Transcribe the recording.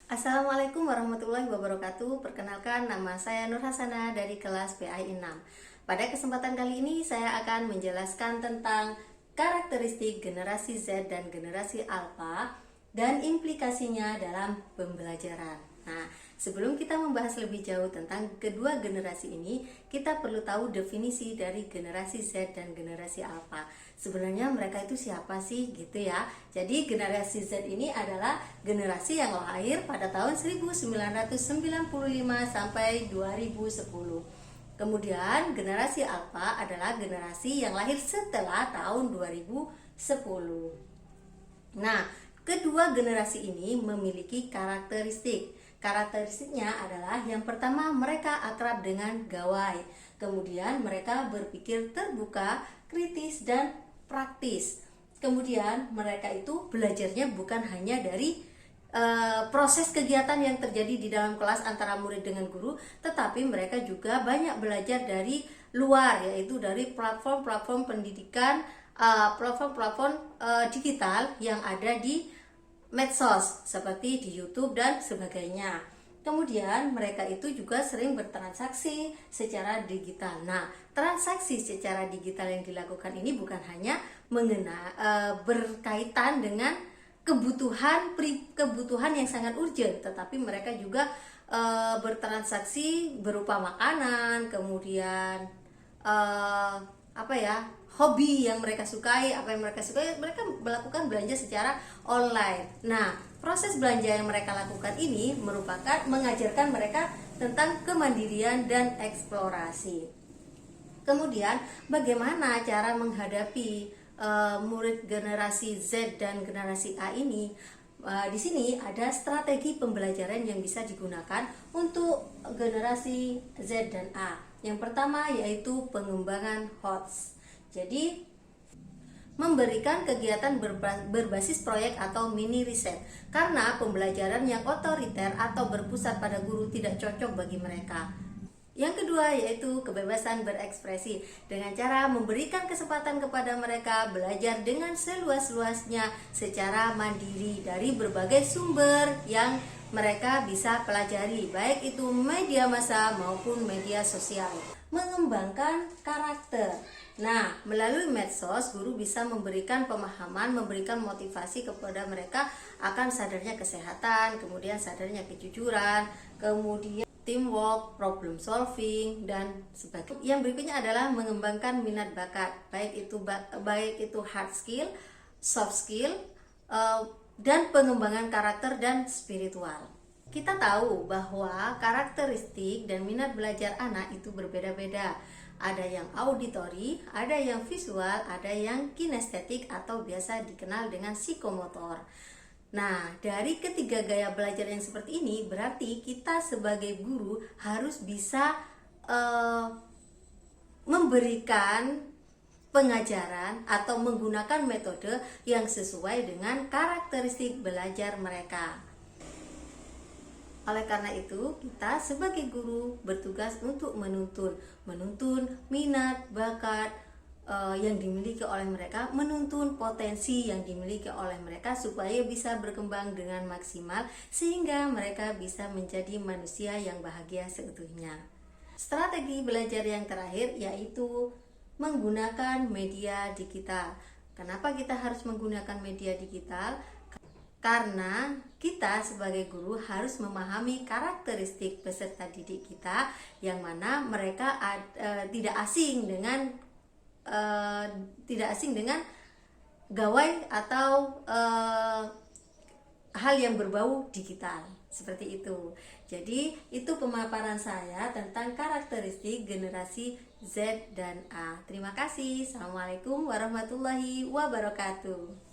Assalamualaikum warahmatullahi wabarakatuh. Perkenalkan, nama saya Nur Hasana dari kelas PAI 6. Pada kesempatan kali ini saya akan menjelaskan tentang karakteristik generasi Z dan generasi Alpha dan implikasinya dalam pembelajaran. Nah, sebelum kita membahas lebih jauh tentang kedua generasi ini, kita perlu tahu definisi dari generasi Z dan generasi Alpha. Sebenarnya mereka itu siapa sih gitu ya. Jadi generasi Z ini adalah generasi yang lahir pada tahun 1995 sampai 2010. Kemudian generasi Alpha adalah generasi yang lahir setelah tahun 2010. Nah, kedua generasi ini memiliki karakteristik. Karakteristiknya adalah yang pertama, mereka akrab dengan gawai. Kemudian mereka berpikir terbuka, kritis, dan praktis. Kemudian mereka itu belajarnya bukan hanya dari proses kegiatan yang terjadi di dalam kelas antara murid dengan guru, tetapi mereka juga banyak belajar dari luar, yaitu dari platform-platform pendidikan, platform-platform digital yang ada di medsos seperti di YouTube dan sebagainya. Kemudian mereka itu juga sering bertransaksi secara digital. Nah, transaksi secara digital yang dilakukan ini bukan hanya berkaitan dengan kebutuhan yang sangat urgent, tetapi mereka juga bertransaksi berupa makanan, kemudian hobi yang mereka sukai, mereka melakukan belanja secara online. Nah, proses belanja yang mereka lakukan ini merupakan mengajarkan mereka tentang kemandirian dan eksplorasi. Kemudian bagaimana cara menghadapi murid generasi Z dan generasi A ini? Di sini ada strategi pembelajaran yang bisa digunakan untuk generasi Z dan A. Yang pertama yaitu pengembangan HOTS. Jadi memberikan kegiatan berbasis proyek atau mini riset, karena pembelajaran yang otoriter atau berpusat pada guru tidak cocok bagi mereka. Yang kedua yaitu kebebasan berekspresi, dengan cara memberikan kesempatan kepada mereka belajar dengan seluas-luasnya secara mandiri dari berbagai sumber yang mereka bisa pelajari, baik itu media massa maupun media sosial. Mengembangkan karakter. Nah, melalui medsos, guru bisa memberikan pemahaman, memberikan motivasi kepada mereka akan sadarnya kesehatan, kemudian sadarnya kejujuran, kemudian teamwork, problem solving, dan sebagainya. Yang berikutnya adalah mengembangkan minat bakat, baik itu hard skill, soft skill, dan pengembangan karakter dan spiritual. Kita tahu bahwa karakteristik dan minat belajar anak itu berbeda-beda. Ada yang auditory, ada yang visual, ada yang kinestetik atau biasa dikenal dengan psikomotor. Nah, dari ketiga gaya belajar yang seperti ini, berarti kita sebagai guru harus bisa memberikan pengajaran atau menggunakan metode yang sesuai dengan karakteristik belajar mereka. Oleh karena itu, kita sebagai guru bertugas untuk menuntun minat, bakat yang dimiliki oleh mereka, menuntun potensi yang dimiliki oleh mereka supaya bisa berkembang dengan maksimal sehingga mereka bisa menjadi manusia yang bahagia seutuhnya. Strategi belajar yang terakhir yaitu menggunakan media digital. Kenapa kita harus menggunakan media digital? Karena kita sebagai guru harus memahami karakteristik peserta didik kita, yang mana mereka tidak asing dengan gawai atau hal yang berbau digital seperti itu. Jadi itu pemaparan saya tentang karakteristik generasi Z dan A. Terima kasih. Assalamualaikum warahmatullahi wabarakatuh.